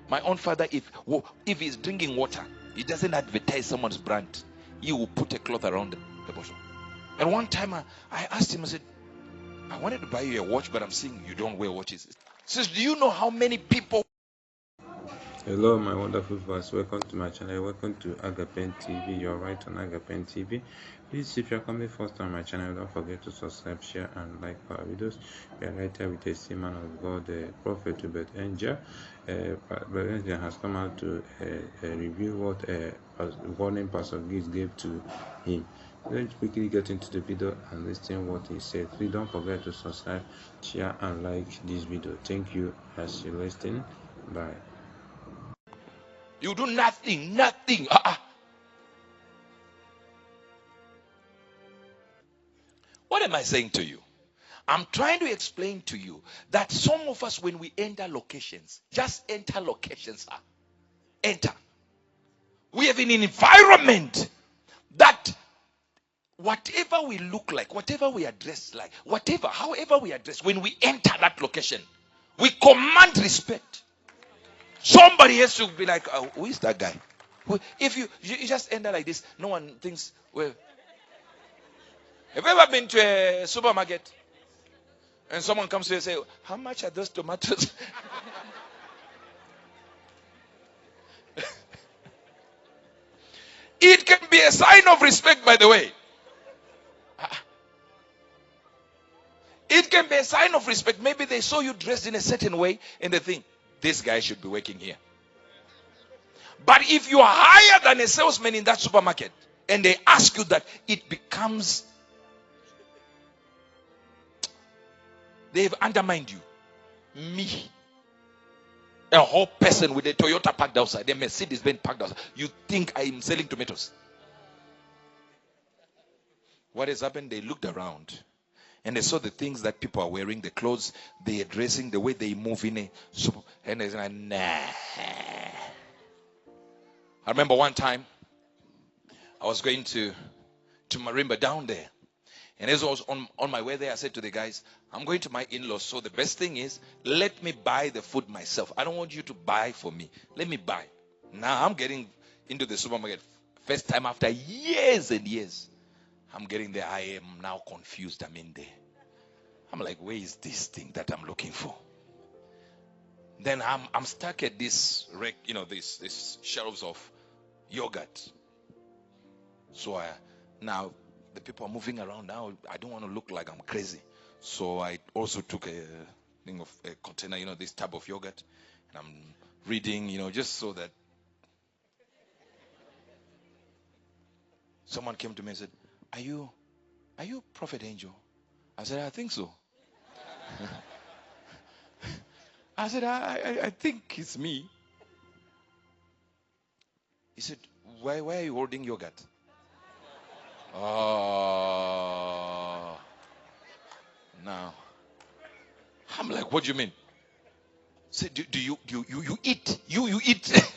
My own father, if he's drinking water, he doesn't advertise someone's brand. He will put a cloth around the bottle. And one time I asked him, I said, I wanted to buy you a watch, but I'm seeing you don't wear watches. He says, do you know how many people? Hello, my wonderful viewers. Welcome to my channel. Welcome to Agapen TV. You're right on Agapen TV. Please, if you're coming first on my channel, don't forget to subscribe, share, and like our videos. We are right here with the same man of God, the Prophet Uebert Angel. Brother Angel has come out to review what warning Pastor Gibbs gave to him. Let's quickly get into the video and listen what he said. Please don't forget to subscribe, share, and like this video. Thank you as you listen. Bye. You do nothing. What am I saying to you? I'm trying to explain to you that some of us, when we enter locations, just enter locations, enter. We have an environment that whatever we look like, whatever we are dressed like, however we are dressed, when we enter that location, we command respect. Somebody has to be like, who is that guy? If you just enter like this, no one thinks, well. Have you ever been to a supermarket and someone comes to you and say, how much are those tomatoes? It can be a sign of respect, by the way. It can be a sign of respect. Maybe they saw you dressed in a certain way and they think, this guy should be working here. But if you are higher than a salesman in that supermarket and they ask you that, it becomes, they've undermined you. Me, a whole person with a Toyota parked outside, a Mercedes Benz parked outside, you think I am selling tomatoes? What has happened? They looked around and they saw the things that people are wearing, the clothes they are dressing, the way they move in a super, and they said, nah. I remember one time I was going to Marimba down there. And as I was on my way there, I said to the guys, I'm going to my in-laws. So the best thing is, let me buy the food myself. I don't want you to buy for me. Let me buy. Now I'm getting into the supermarket. First time after years and years. I'm getting there. I am now confused. I'm in there. I'm like, where is this thing that I'm looking for? Then I'm stuck at this rack, this shelves of yogurt. So now the people are moving around now. I don't want to look like I'm crazy. So I also took a thing of a container, this tub of yogurt. And I'm reading, just so that. Someone came to me and said, Are you Prophet Angel? I said, I think so. I said, I think it's me. He said, why are you holding yogurt? Oh, now I'm like, what do you mean? Say, do you eat? You eat?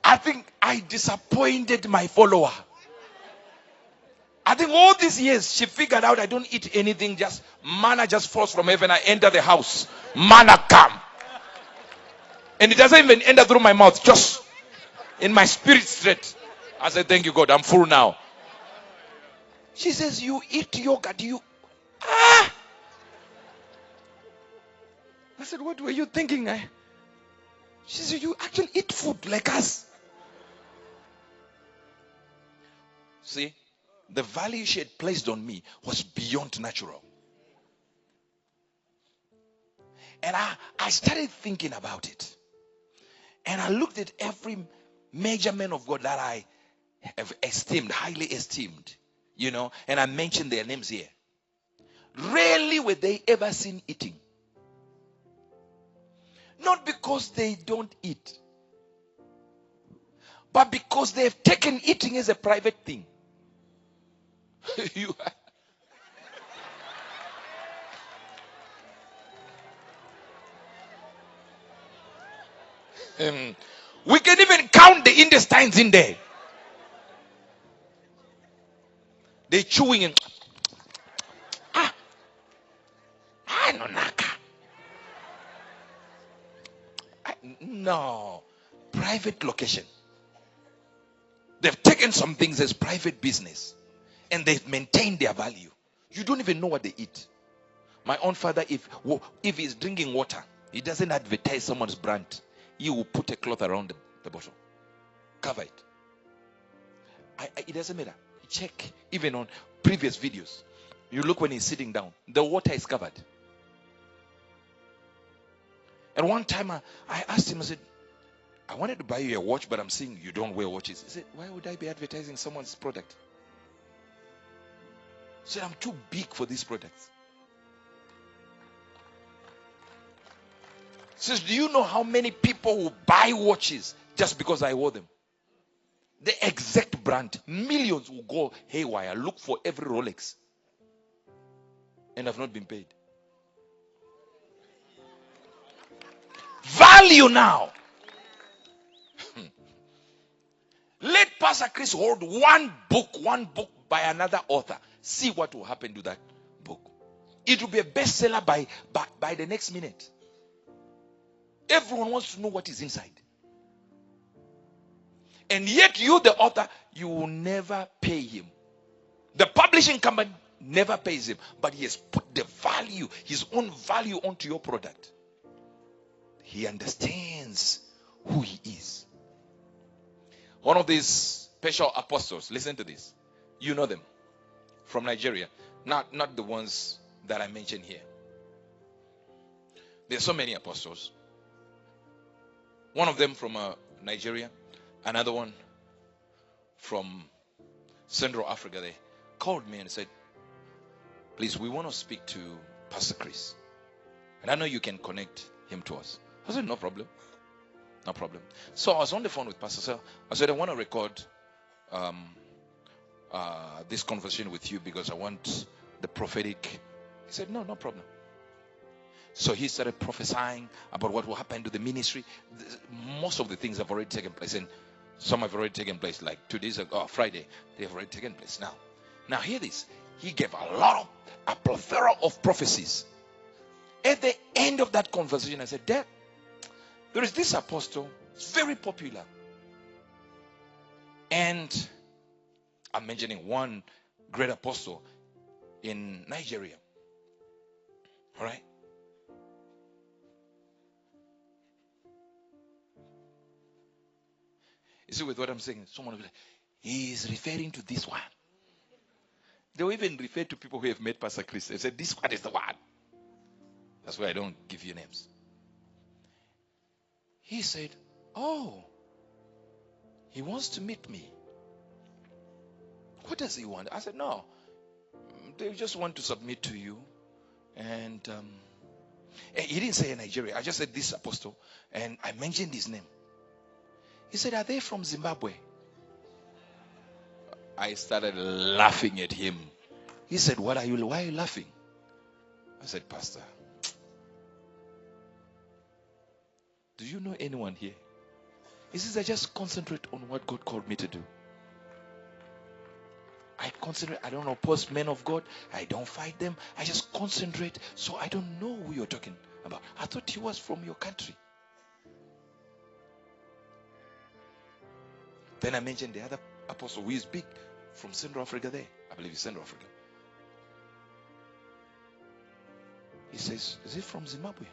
I think I disappointed my follower. I think all these years she figured out I don't eat anything, just manna just falls from heaven. I enter the house, manna come, and it doesn't even enter through my mouth, just in my spirit straight. I said, thank you God, I'm full now. She says, you eat yogurt, I said, what were you thinking? She said, you actually eat food like us. See, the value she had placed on me was beyond natural. And I started thinking about it. And I looked at every major man of God that I have esteemed, highly esteemed, and I mentioned their names here. Rarely were they ever seen eating. Not because they don't eat, but because they've taken eating as a private thing. We can even count the intestines in there. They're chewing and no naka. No. Private location. They've taken some things as private business and they've maintained their value. You don't even know what they eat. My own father, if he's drinking water, he doesn't advertise someone's brand. He will put a cloth around the bottle. Cover it. It doesn't matter. Check even on previous videos. You look when he's sitting down. The water is covered. And one time I asked him, I said, I wanted to buy you a watch, but I'm seeing you don't wear watches. He said, why would I be advertising someone's product? He said, I'm too big for these products. He says, do you know how many people will buy watches just because I wore them? The exact brand. Millions will go haywire, look for every Rolex, and have not been paid. Value now. Let Pastor Chris hold one book by another author. See what will happen to that book. It will be a bestseller by the next minute. Everyone wants to know what is inside. And yet you, the author, you will never pay him. The publishing company never pays him. But he has put the value, his own value onto your product. He understands who he is. One of these special apostles, listen to this. You know them from Nigeria. Not the ones that I mentioned here. There are so many apostles. One of them from Nigeria. Another one from Central Africa. They called me and said, please, we want to speak to Pastor Chris. And I know you can connect him to us. I said, no problem. No problem. So I was on the phone with Pastor Sir. I said, I want to record this conversation with you because I want the prophetic. He said, no problem. So he started prophesying about what will happen to the ministry. Most of the things have already taken place, and some have already taken place. Like 2 days ago, Friday, they have already taken place. Now hear this. He gave a plethora of prophecies. At the end of that conversation, I said, Dad, there is this apostle. It's very popular. And I'm mentioning one great apostle in Nigeria. All right? You see with what I'm saying? Someone will be like, he is referring to this one. They will even refer to people who have met Pastor Chris. They said, this one is the one. That's why I don't give you names. He said, oh, he wants to meet me. What does he want? I said, no, they just want to submit to you. And he didn't say Nigeria. I just said this apostle. And I mentioned his name. He said, are they from Zimbabwe? I started laughing at him. He said, why are you laughing? I said, Pastor, do you know anyone here? He says, I just concentrate on what God called me to do. I concentrate. I don't oppose men of God. I don't fight them. I just concentrate. So I don't know who you're talking about. I thought he was from your country. Then I mentioned the other apostle who is big from Central Africa there. I believe it's Central Africa. He says, is it from Zimbabwe?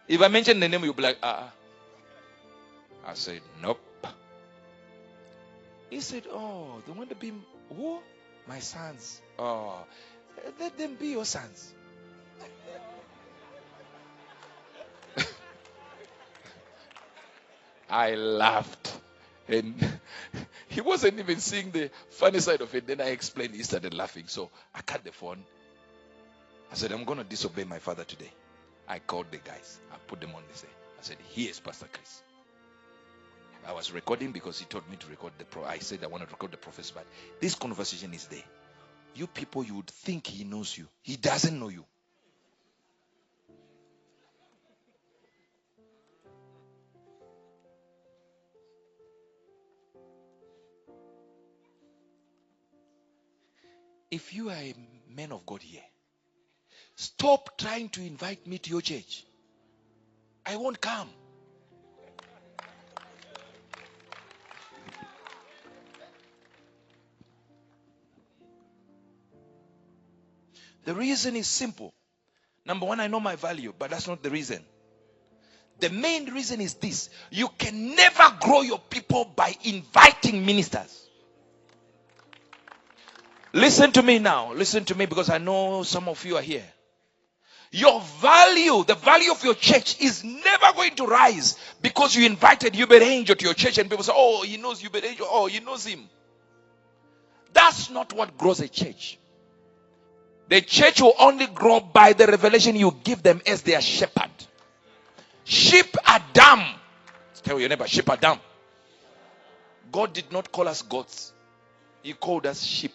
If I mention the name, you'll be like, I said, nope. He said, oh, they want to be who? My sons. Oh, let them be your sons. I laughed. And he wasn't even seeing the funny side of it. Then I explained. He started laughing. So I cut the phone. I said, I'm going to disobey my father today. I called the guys. I put them on the say. I said, here's Pastor Chris. I was recording because he told me to record I said I want to record the prophecy, but this conversation is there. You people, you would think he knows you. He doesn't know you. If you are a man of God here, stop trying to invite me to your church. I won't come. The reason is simple. Number one, I know my value, but that's not the reason. The main reason is this: you can never grow your people by inviting ministers. Listen to me now. Listen to me, because I know some of you are here. Your value, the value of your church, is never going to rise because you invited Uebert Angel to your church and people say, oh, he knows Uebert Angel. Oh, he knows him. That's not what grows a church. The church will only grow by the revelation you give them as their shepherd. Sheep are dumb. Tell your neighbor, sheep are dumb. God did not call us goats. He called us sheep.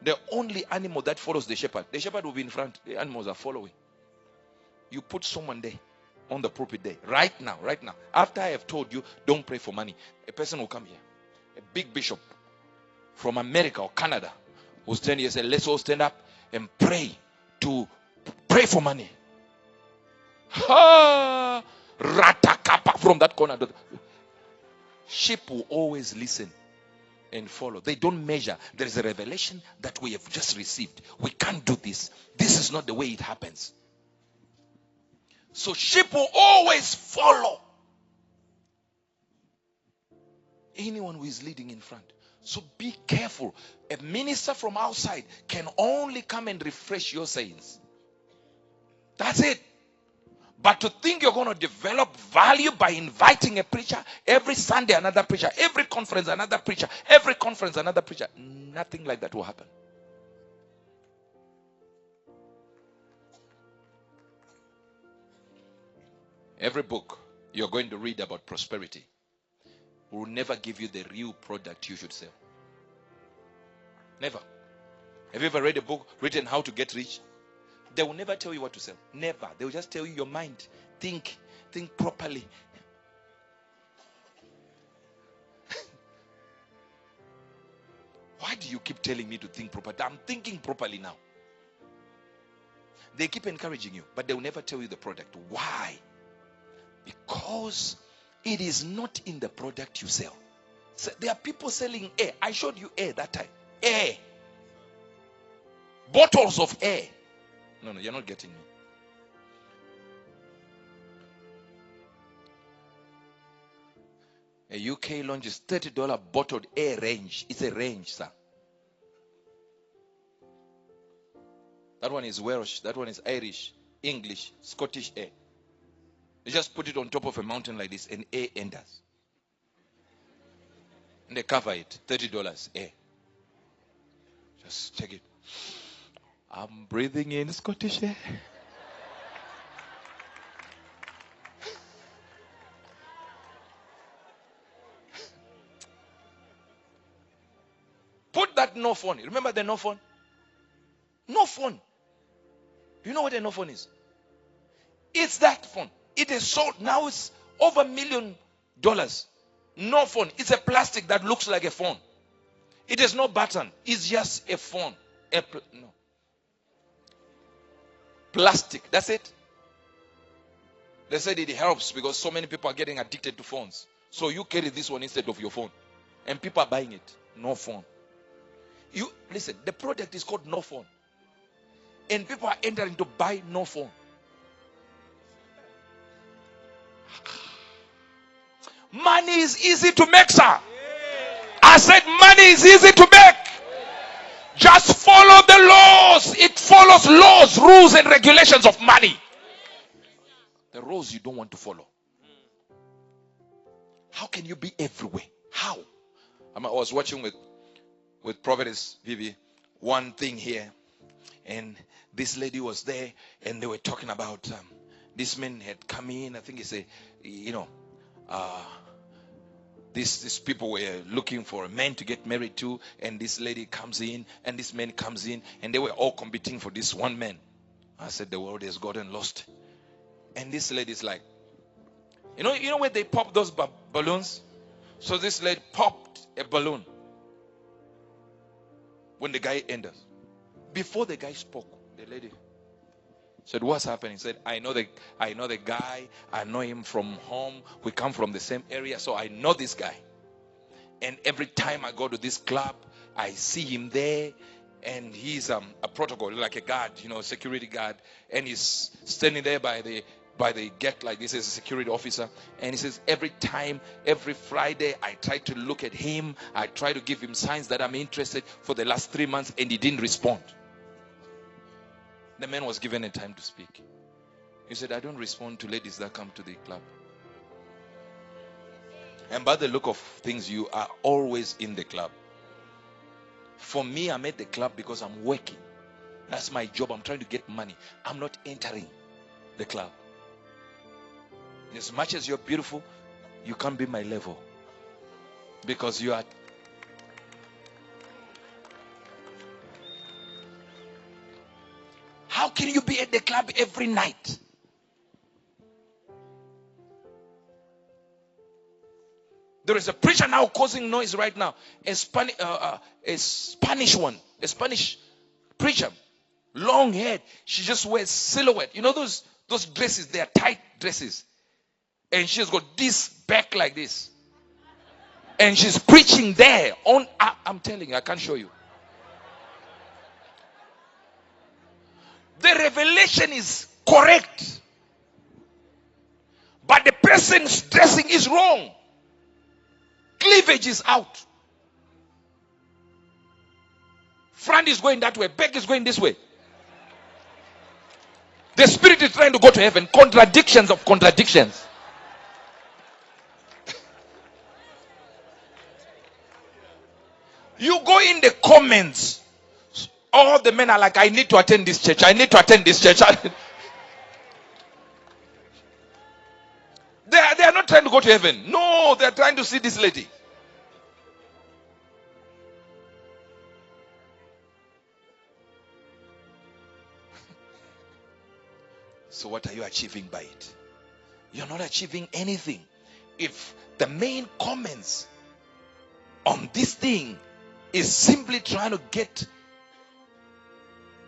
The only animal that follows the shepherd will be in front. The animals are following. You put someone there on the pulpit there. Right now. After I have told you, don't pray for money. A person will come here. A big bishop from America or Canada will stand here and say, let's all stand up and pray for money. Ha! Ratakapa from that corner. Sheep will always listen and follow. They don't measure. There is a revelation that we have just received. We can't do this. This is not the way it happens. So sheep will always follow anyone who is leading in front. So be careful. A minister from outside can only come and refresh your sayings. That's it. But to think you're going to develop value by inviting a preacher, every Sunday another preacher, every conference another preacher, every conference another preacher, nothing like that will happen. Every book you're going to read about prosperity will never give you the real product you should sell. Never. Have you ever read a book written how to get rich? They will never tell you what to sell. Never. They will just tell you your mind. Think properly. Why do you keep telling me to think properly? I'm thinking properly now. They keep encouraging you, but they will never tell you the product. Why? Because it is not in the product you sell. So there are people selling air. I showed you air that time. Air. Bottles of air. No, you're not getting me. A UK launches $30 bottled air range. It's a range, sir. That one is Welsh. That one is Irish, English, Scottish air. You just put it on top of a mountain like this and air enters. And they cover it. $30 air. Just check it. I'm breathing in Scottish air. Put that no phone. Remember the no phone? No phone. You know what a no phone is? It's that phone. It is sold. Now it's over $1 million. No phone. It's a plastic that looks like a phone. It has no button. It's just a phone. No. Plastic. That's it. They said it helps because so many people are getting addicted to phones. So you carry this one instead of your phone. And people are buying it. No phone. You listen, the product is called no phone. And people are entering to buy no phone. Money is easy to make, sir. I said money is easy to make. Just follow the laws. It follows laws, rules, and regulations of money. The rules you don't want to follow. How can you be everywhere? How? I was watching with Prophetess Vivi one thing here, and this lady was there, and they were talking about this man had come in. I think he said, these people were looking for a man to get married to, and this lady comes in, and this man comes in, and they were all competing for this one man. I said, the world has gotten lost. And this lady's like, you know where they pop those balloons? So this lady popped a balloon when the guy enters. Before the guy spoke, the lady Said, what's happening? He said, I know the guy. I know him from home. We come from the same area, so I know this guy. And every time I go to this club, I see him there. And he's a protocol, like a guard, security guard. And he's standing there by the gate like this as a security officer. And he says, every time, every Friday, I try to look at him. I try to give him signs that I'm interested for the last 3 months, and he didn't respond. The man was given a time to speak. He said, I don't respond to ladies that come to the club. And by the look of things, you are always in the club. For me, I'm at the club because I'm working. That's my job. I'm trying to get money. I'm not entering the club. As much as you're beautiful, you can't be my level. Because you are... How can you be at the club every night? There is a preacher now causing noise right now. A Spanish one. A Spanish preacher. Long head. She just wears silhouette. You know those dresses? They are tight dresses. And she's got this back like this. And she's preaching there. I'm telling you, I can't show you. The revelation is correct. But the person's dressing is wrong. Cleavage is out. Front is going that way. Back is going this way. The spirit is trying to go to heaven. Contradictions of contradictions. You go in the comments. All the men are like, I need to attend this church. I need to attend this church. They are not trying to go to heaven. No, they are trying to see this lady. So what are you achieving by it? You're not achieving anything. If the main comments on this thing is simply trying to get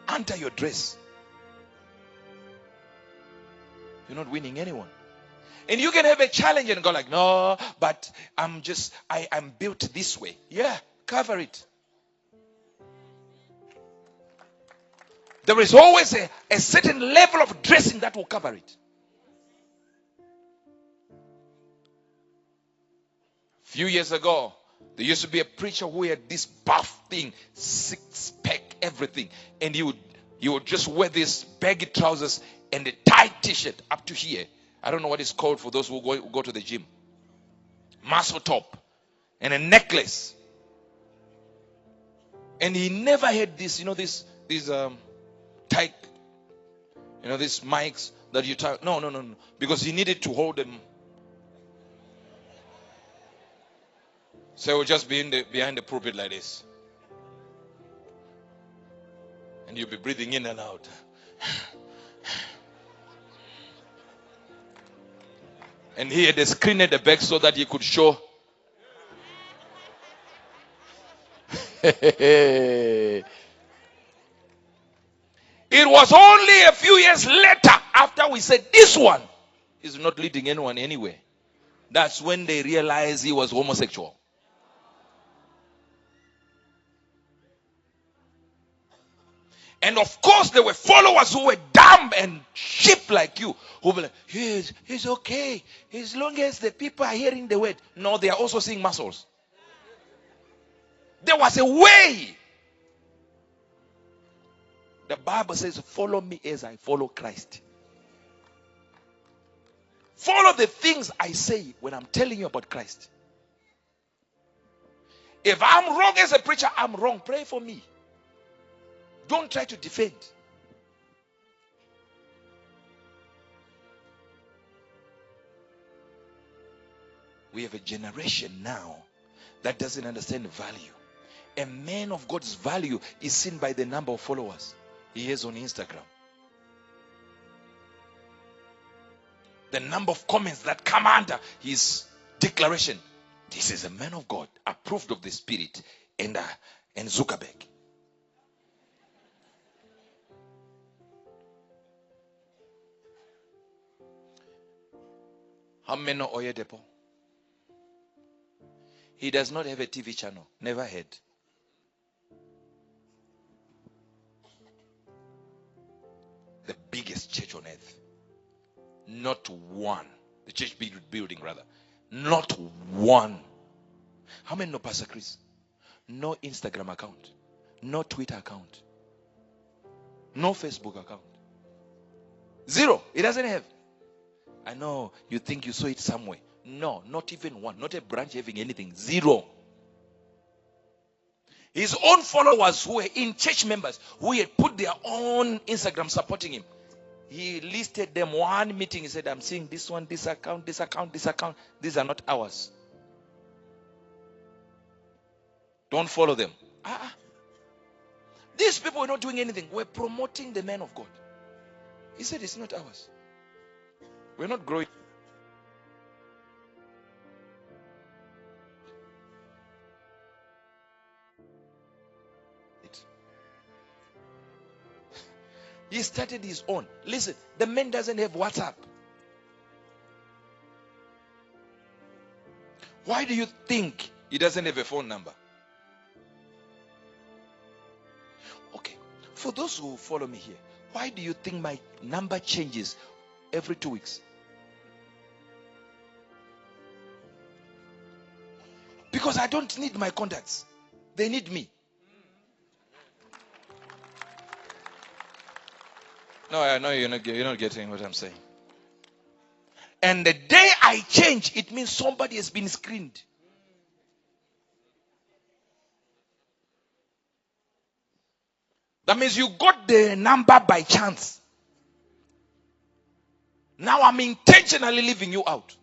under your dress, you're not winning anyone. And you can have a challenge and go like, no, but I'm built this way. Yeah, cover it. There is always a certain level of dressing that will cover it. A few years ago, there used to be a preacher who had this buff thing, 6-pack, everything. And he would just wear this baggy trousers and a tight t-shirt up to here. I don't know what it's called for those who go to the gym. Muscle top and a necklace. And he never had this, these tight, these mics that you tie. No. Because he needed to hold them. So he would just be behind the pulpit like this. And you'll be breathing in and out. And he had a screen at the back so that he could show. It was only a few years later, after we said this one is not leading anyone anywhere, that's when they realized he was homosexual. And of course, there were followers who were dumb and sheep like you, who were like, yes, it's okay, as long as the people are hearing the word. No, they are also seeing muscles. There was a way. The Bible says, follow me as I follow Christ. Follow the things I say when I'm telling you about Christ. If I'm wrong as a preacher, I'm wrong. Pray for me. Don't try to defend. We have a generation now that doesn't understand value. A man of God's value is seen by the number of followers he has on Instagram. The number of comments that come under his declaration. This is a man of God, approved of the Spirit, and Zuckerberg. How many know Oyedepo? He does not have a TV channel. Never had. The biggest church on earth. Not one. The church building rather. Not one. How many know Pastor Chris? No Instagram account. No Twitter account. No Facebook account. Zero. He doesn't have. I know you think you saw it somewhere. No, not even one. Not a branch having anything. Zero. His own followers who were in church members who had put their own Instagram supporting him. He listed them one meeting. He said, I'm seeing this one, this account, this account, this account. These are not ours. Don't follow them. These people were not doing anything. We're promoting the man of God. He said, it's not ours. We're not growing. He started his own. Listen, the man doesn't have WhatsApp. Why do you think he doesn't have a phone number? Okay, for those who follow me here, why do you think my number changes every 2 weeks? Because I don't need my contacts. They need me. No, I know you're not getting what I'm saying. And the day I change, it means somebody has been screened. That means you got the number by chance. Now I'm intentionally leaving you out.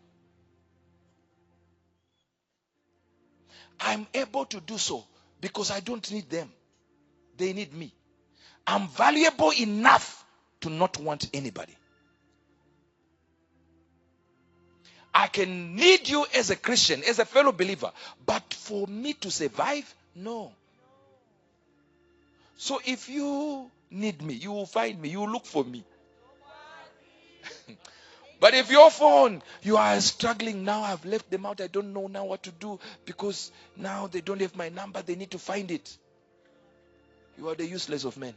I'm able to do so because I don't need them. They need me. I'm valuable enough to not want anybody. I can need you as a Christian, as a fellow believer, but for me to survive, no. So if you need me, you will find me, you will look for me. But if your phone, you are struggling, now I've left them out, I don't know now what to do because now they don't have my number, they need to find it. You are the useless of men.